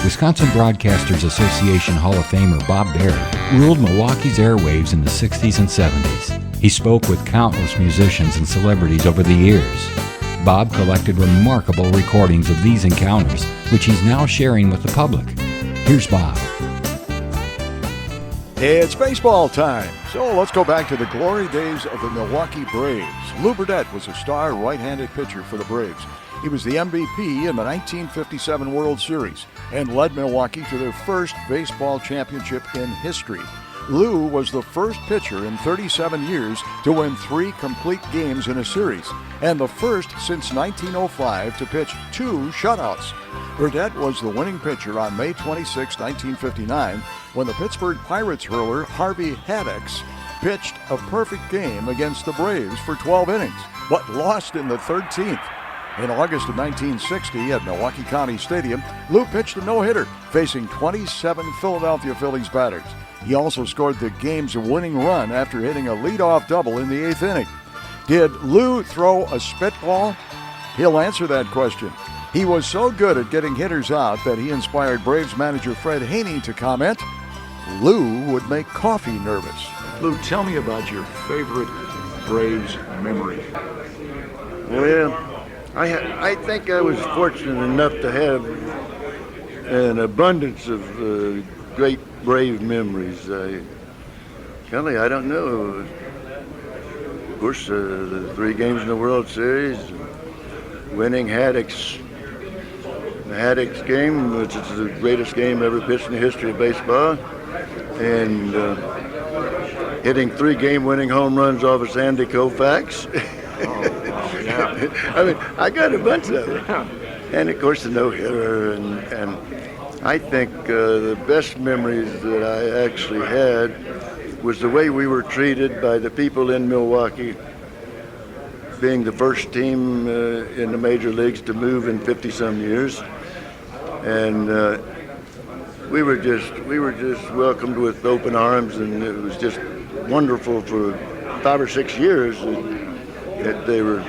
Wisconsin Broadcasters Association Hall of Famer Bob Berry ruled Milwaukee's airwaves in the 60s and 70s. He spoke with countless musicians and celebrities over the years. Bob collected remarkable recordings of these encounters, which he's now sharing with the public. Here's Bob. It's baseball time, so let's go back to the glory days of the Milwaukee Braves. Lew Burdette was a star right-handed pitcher for the Braves. He was the MVP in the 1957 World Series and led Milwaukee to their first baseball championship in history. Lew was the first pitcher in 37 years to win 3 complete games in a series, and the first since 1905 to pitch 2 shutouts. Burdette was the winning pitcher on May 26, 1959, when the Pittsburgh Pirates hurler Harvey Haddix pitched a perfect game against the Braves for 12 innings, but lost in the 13th. In August of 1960 at Milwaukee County Stadium, Lew pitched a no-hitter, facing 27 Philadelphia Phillies batters. He also scored the game's winning run after hitting a leadoff double in the 8th inning. Did Lew throw a spitball? He'll answer that question. He was so good at getting hitters out that he inspired Braves manager Fred Haney to comment, "Lew would make coffee nervous." Lew, tell me about your favorite Braves memory. Well, I think I was fortunate enough to have an abundance of great Brave memories. Kelly, I don't know. Of course, the 3 games in the World Series, winning Haddix game, which is the greatest game ever pitched in the history of baseball, and hitting 3 game-winning home runs off of Sandy Koufax. Yeah. I mean, I got a bunch of it. And of course the no-hitter, and I think the best memories that I actually had was the way we were treated by the people in Milwaukee, being the first team in the major leagues to move in 50-some years. And we were just welcomed with open arms, and it was just wonderful for 5 or 6 years that they were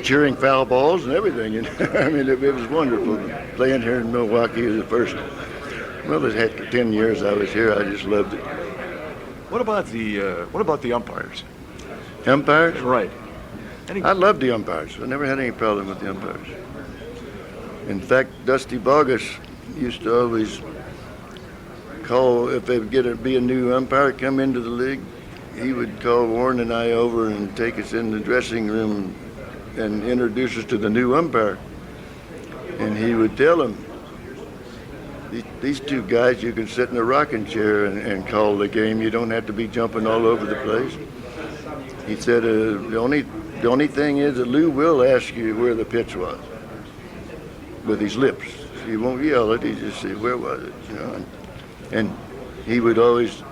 cheering foul balls and everything. And I mean, it was wonderful playing here in Milwaukee the first. Well, after 10 years I was here, I just loved it. What about the umpires? Umpires? Right. I loved the umpires. I never had any problem with the umpires. In fact, Dusty Bogus used to always call, if they would be a new umpire come into the league, he would call Warren and I over and take us in the dressing room and introduce us to the new umpire. And he would tell them, these 2 guys, you can sit in a rocking chair and call the game. You don't have to be jumping all over the place. He said, the only thing is that Lew will ask you where the pitch was with his lips. He won't yell it, he just say, where was it? You know? And he would always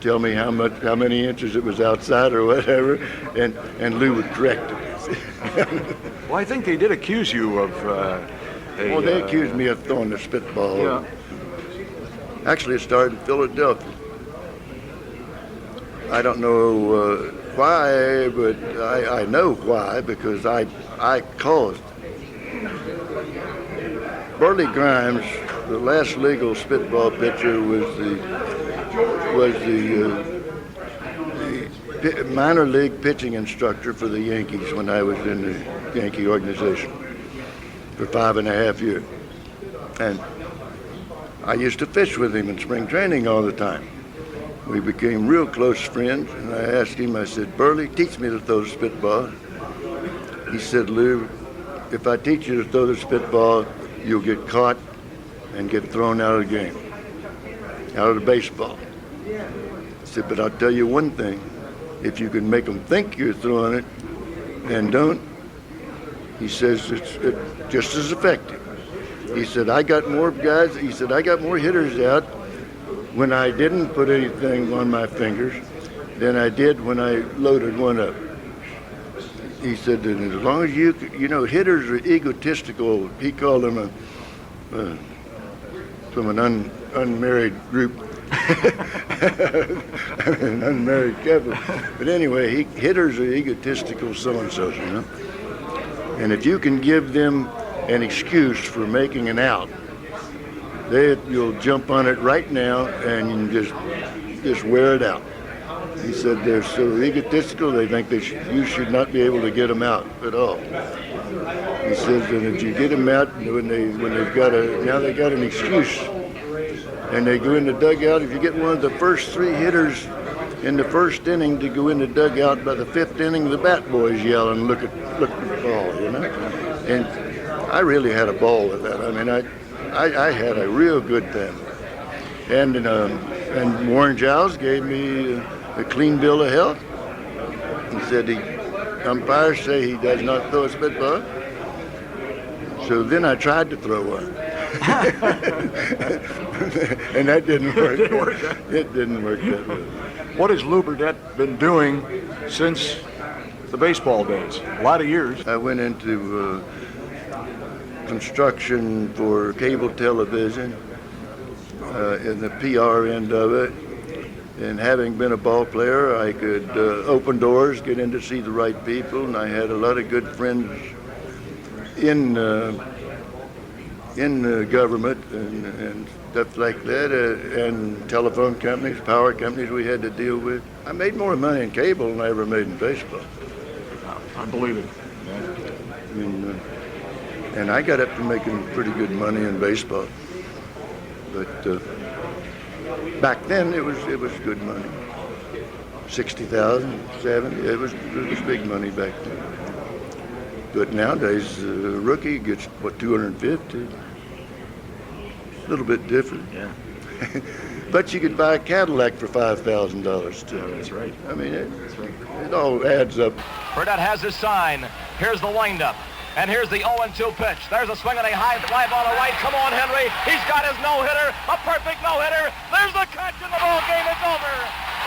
tell me how many inches it was outside or whatever, and Lew would correct it. Well, I think they did accuse you of they accused me of throwing the spitball. Yeah. Actually, it started in Philadelphia. I don't know why, but I know why, because I caused Burley Grimes, the last legal spitball pitcher, was the minor league pitching instructor for the Yankees when I was in the Yankee organization for 5.5 years. And I used to fish with him in spring training all the time. We became real close friends, and I asked him, I said, "Burley, teach me to throw the spitball." He said, "Lew, if I teach you to throw the spitball, you'll get caught and get thrown out of the game, out of the baseball." I said, "But I'll tell you one thing, if you can make them think you're throwing it and don't," he says, it's just as effective. He said, I got more hitters out when I didn't put anything on my fingers than I did when I loaded one up. He said that as long as hitters are egotistical. He called them from an unmarried group, an unmarried couple. But anyway, hitters are egotistical so-and-sos, you know. And if you can give them an excuse for making an out, you'll jump on it right now and you just wear it out. He said they're so egotistical, they think you should not be able to get them out at all. He says that if you get them out, when they've got an excuse, and they go in the dugout, if you get one of the first 3 hitters in the first inning to go in the dugout, by the 5th inning, the bat boy's yelling, look at the ball, you know? And I really had a ball with that. I mean, I had a real good time. And Warren Giles gave me a clean bill of health. He said umpires say he does not throw a spitball. So then I tried to throw one. And that didn't work. It didn't work that well. What has Lew Burdette been doing since the baseball days? A lot of years. I went into construction for cable television in the PR end of it. And having been a ball player, I could open doors, get in to see the right people, and I had a lot of good friends in government and stuff like that, and telephone companies, power companies we had to deal with. I made more money in cable than I ever made in baseball. I believe it. Yeah. And I got up to making pretty good money in baseball, but back then it was good money. 60,000, 70. It was big money back then. But nowadays, a rookie gets, 250? A little bit different. Yeah. But you could buy a Cadillac for $5,000 too. Yeah, that's right. I mean, it all adds up. Burdette has his sign. Here's the windup. And here's the 0-2 pitch. There's a swing on a high fly ball to right. Come on, Henry. He's got his no-hitter. A perfect no-hitter. There's the catch in the ball game. It's over.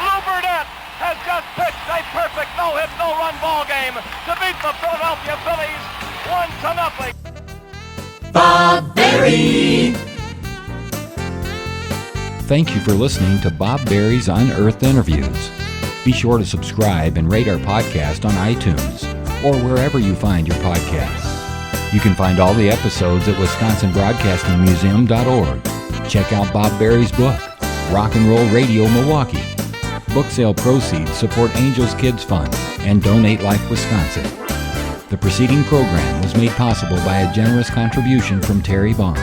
Lew Burdette has just pitched a perfect no-hit, no-run ball game to beat the Philadelphia Phillies 1-0. Bob Berry. Thank you for listening to Bob Berry's Unearthed Interviews. Be sure to subscribe and rate our podcast on iTunes or wherever you find your podcasts. You can find all the episodes at WisconsinBroadcastingMuseum.org. Check out Bob Berry's book, Rock and Roll Radio Milwaukee. Book sale proceeds support Angels Kids Fund and Donate Life Wisconsin. The preceding program was made possible by a generous contribution from Terry Vaughn.